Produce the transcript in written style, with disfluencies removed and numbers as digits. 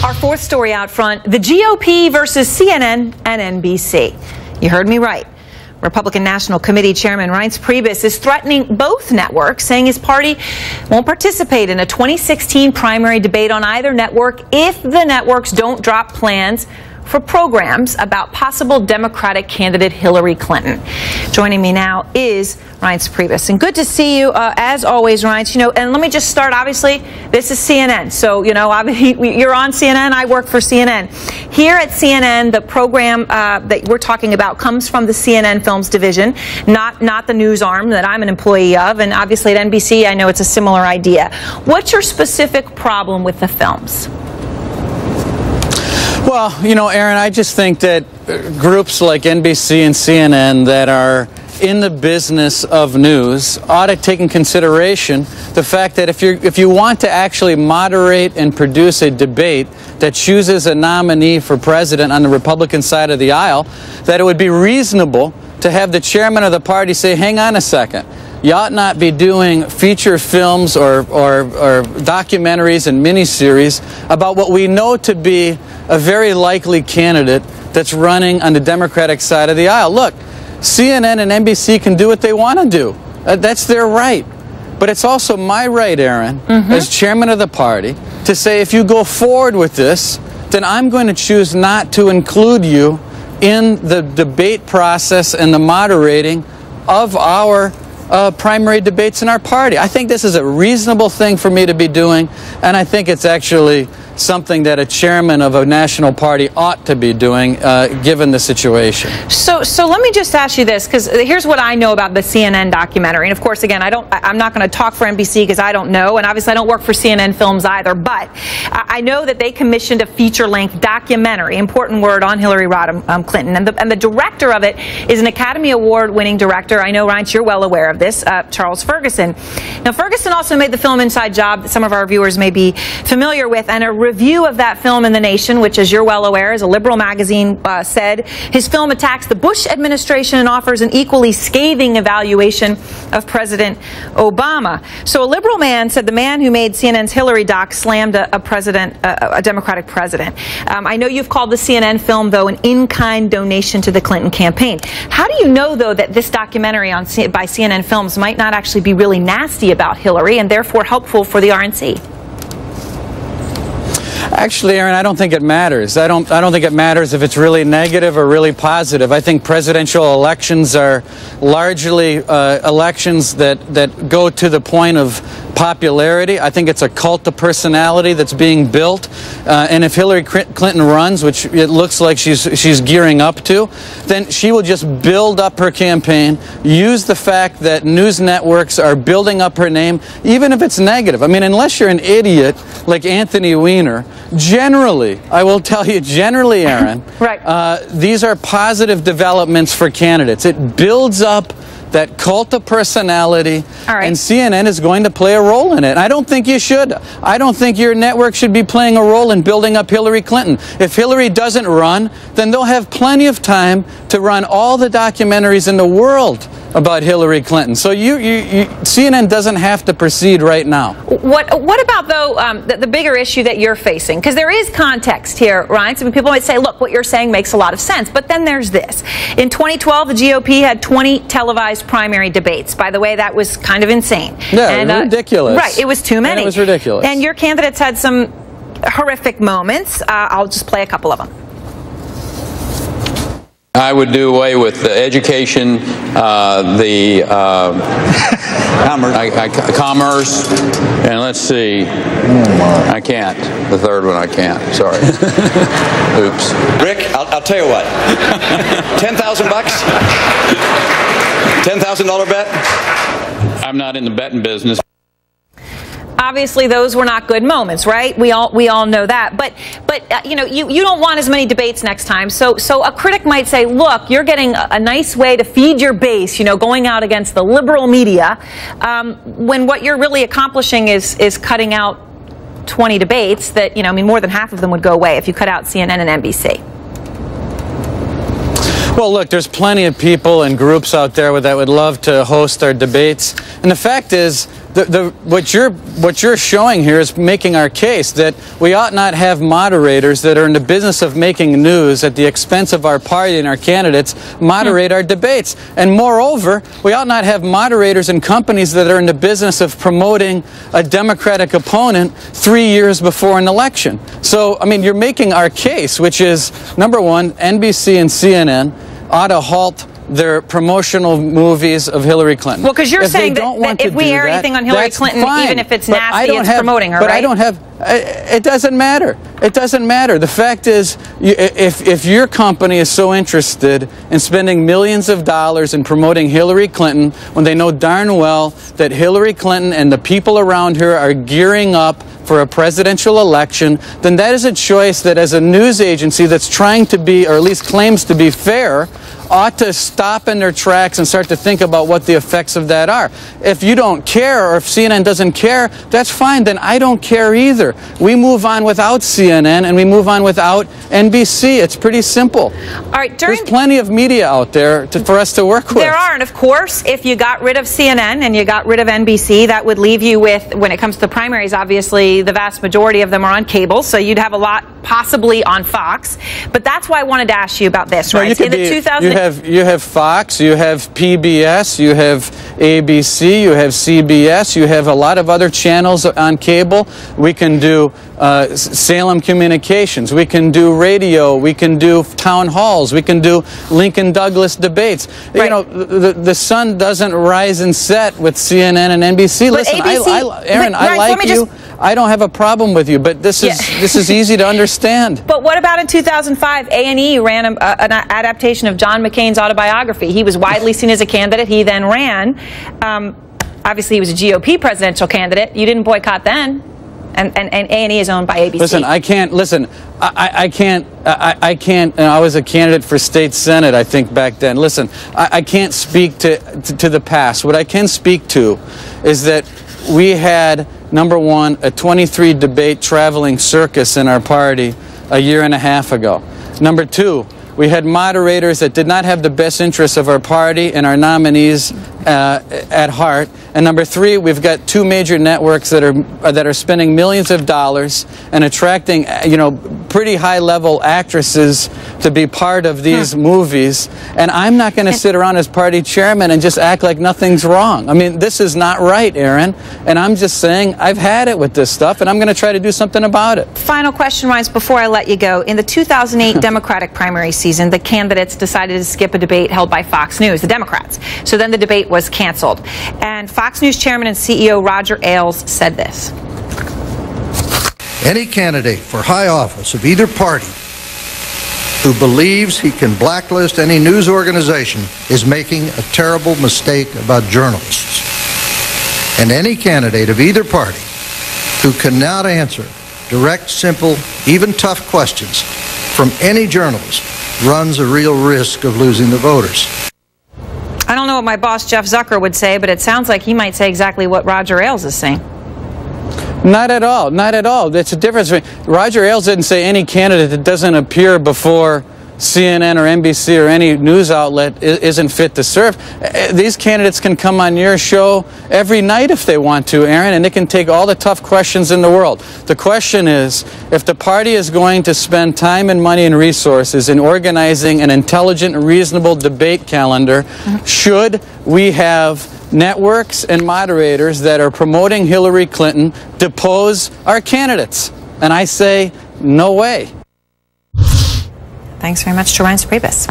Our fourth story out front, the GOP versus CNN and NBC. You heard me right. Republican National Committee Chairman Reince Preibus is threatening both networks, saying his party won't participate in a 2016 primary debate on either network if the networks don't drop plans for programs about possible Democratic candidate Hillary Clinton. Joining me now is Reince Preibus. And good to see you, as always, Reince. You know, and let me just start, obviously, this is CNN. So, you know, you're on CNN, I work for CNN. Here at CNN, the program that we're talking about comes from the CNN Films division, not the news arm that I'm an employee of. And obviously at NBC, I know it's a similar idea. What's your specific problem with the films? Well, you know, Erin, I just think that groups like NBC and CNN that are in the business of news ought to take in consideration the fact that if you want to actually moderate and produce a debate that chooses a nominee for president on the Republican side of the aisle, that it would be reasonable to have the chairman of the party say, hang on a second. You ought not be doing feature films or documentaries and miniseries about what we know to be a very likely candidate that's running on the Democratic side of the aisle. Look, CNN and NBC can do what they want to do. That's their right. But it's also my right, Erin, as chairman of the party, to say if you go forward with this, then I'm going to choose not to include you in the debate process and the moderating of our primary debates in our party. I think this is a reasonable thing for me to be doing, and I think it's actually something that a chairman of a national party ought to be doing, given the situation. So let me just ask you this, because here's what I know about the CNN documentary. And of course, again, I'm not going to talk for NBC because I don't know, and obviously I don't work for CNN Films either. But I know that they commissioned a feature-length documentary, important word, on Hillary Clinton, and the director of it is an Academy Award-winning director. I know, Reince, you're well aware of this, Charles Ferguson. Now, Ferguson also made the film Inside Job that some of our viewers may be familiar with, and a review of that film in The Nation, which, as you're well aware, is a liberal magazine, said his film attacks the Bush administration and offers an equally scathing evaluation of President Obama. So a liberal man said the man who made CNN's Hillary doc slammed a Democratic president. I know you've called the CNN film, though, an in-kind donation to the Clinton campaign. How do you know, though, that this documentary by CNN Films might not actually be really nasty about Hillary and therefore helpful for the RNC? Actually, Erin, I don't think it matters. I don't think it matters if it's really negative or really positive. I think presidential elections are largely elections that go to the point of popularity. I think it's a cult of personality that's being built. And if Hillary Clinton runs, which it looks like she's gearing up to, then she will just build up her campaign, use the fact that news networks are building up her name, even if it's negative. I mean, unless you're an idiot like Anthony Weiner, generally, I will tell you, generally, Erin, right. These are positive developments for candidates. It builds up that cult of personality, and CNN is going to play a role in it. I don't think you should. I don't think your network should be playing a role in building up Hillary Clinton. If Hillary doesn't run, then they'll have plenty of time to run all the documentaries in the world about Hillary Clinton. So CNN doesn't have to proceed right now. What about, though, the bigger issue that you're facing? Because there is context here, Reince. I mean, people might say, look, what you're saying makes a lot of sense. But then there's this. In 2012, the GOP had 20 televised primary debates. By the way, that was kind of insane. Yeah, and, ridiculous. Right, it was too many. And it was ridiculous. And your candidates had some horrific moments. I'll just play a couple of them. I would do away with the education, commerce, and let's see, I can't. The third one I can't. Sorry. Oops. Rick, I'll tell you what. 10,000 bucks? $10,000 bet? I'm not in the betting business. Obviously, those were not good moments, right? We all know that. But you know, you don't want as many debates next time. So a critic might say, look, you're getting a nice way to feed your base, you know, going out against the liberal media, when what you're really accomplishing is cutting out 20 debates that, you know, I mean, more than half of them would go away if you cut out CNN and NBC. Well, look, there's plenty of people and groups out there that would love to host our debates. And the fact is, what you're showing here is making our case that we ought not have moderators that are in the business of making news at the expense of our party and our candidates moderate our debates. And moreover, we ought not have moderators and companies that are in the business of promoting a Democratic opponent 3 years before an election. So, I mean, you're making our case, which is, number one, NBC and CNN ought to halt their promotional movies of Hillary Clinton. Well, because you're saying that if we air anything on Hillary Clinton, fine, even if it's nasty, it's promoting her, but right? I don't have, it doesn't matter. It doesn't matter. The fact is, if your company is so interested in spending millions of dollars in promoting Hillary Clinton when they know darn well that Hillary Clinton and the people around her are gearing up for a presidential election, then that is a choice that as a news agency that's trying to be, or at least claims to be fair, ought to stop in their tracks and start to think about what the effects of that are. If you don't care, or if CNN doesn't care, that's fine, then I don't care either. We move on without CNN and we move on without NBC. It's pretty simple. All right, there's plenty of media out there for us to work with. There are, and of course, if you got rid of CNN and you got rid of NBC, that would leave you with, when it comes to the primaries, obviously the vast majority of them are on cable, so you'd have a lot possibly on Fox. But that's why I wanted to ask you about this, right? You have Fox, you have PBS, you have ABC, you have CBS, you have a lot of other channels on cable. We can do Salem Communications, we can do radio, we can do town halls, we can do Lincoln Douglas debates. Right. You know, the sun doesn't rise and set with CNN and NBC. But listen, ABC, Erin, I like you. I don't have a problem with you, but this is easy to understand. But what about in 2005? A&E ran an adaptation of John McCain's autobiography. He was widely seen as a candidate. He then ran. Obviously, he was a GOP presidential candidate. You didn't boycott then. And A&E is owned by ABC. Listen, I can't. I was a candidate for state senate, I think, back then. Listen, I can't speak to the past. What I can speak to is that we had, number one, a 23 debate traveling circus in our party a year and a half ago. Number two, we had moderators that did not have the best interests of our party and our nominees at heart. And number three, we've got two major networks that are spending millions of dollars and attracting, you know, pretty high-level actresses to be part of these movies. And I'm not going to sit around as party chairman and just act like nothing's wrong. I mean, this is not right, Erin. And I'm just saying I've had it with this stuff, and I'm going to try to do something about it. Final question, Reince, before I let you go. In the 2008 Democratic primary season, the candidates decided to skip a debate held by Fox News, the Democrats. So then the debate was canceled. And Fox News chairman and CEO Roger Ailes said this. Any candidate for high office of either party who believes he can blacklist any news organization is making a terrible mistake about journalists. And any candidate of either party who cannot answer direct, simple, even tough questions from any journalist runs a real risk of losing the voters. I don't know what my boss, Jeff Zucker, would say, but it sounds like he might say exactly what Roger Ailes is saying. Not at all. Not at all. That's a difference. Roger Ailes didn't say any candidate that doesn't appear before CNN or NBC or any news outlet isn't fit to serve. These candidates can come on your show every night if they want to, Erin, and they can take all the tough questions in the world. The question is, if the party is going to spend time and money and resources in organizing an intelligent, reasonable debate calendar, should we have networks and moderators that are promoting Hillary Clinton depose our candidates? And I say, no way. Thanks very much to Reince Preibus.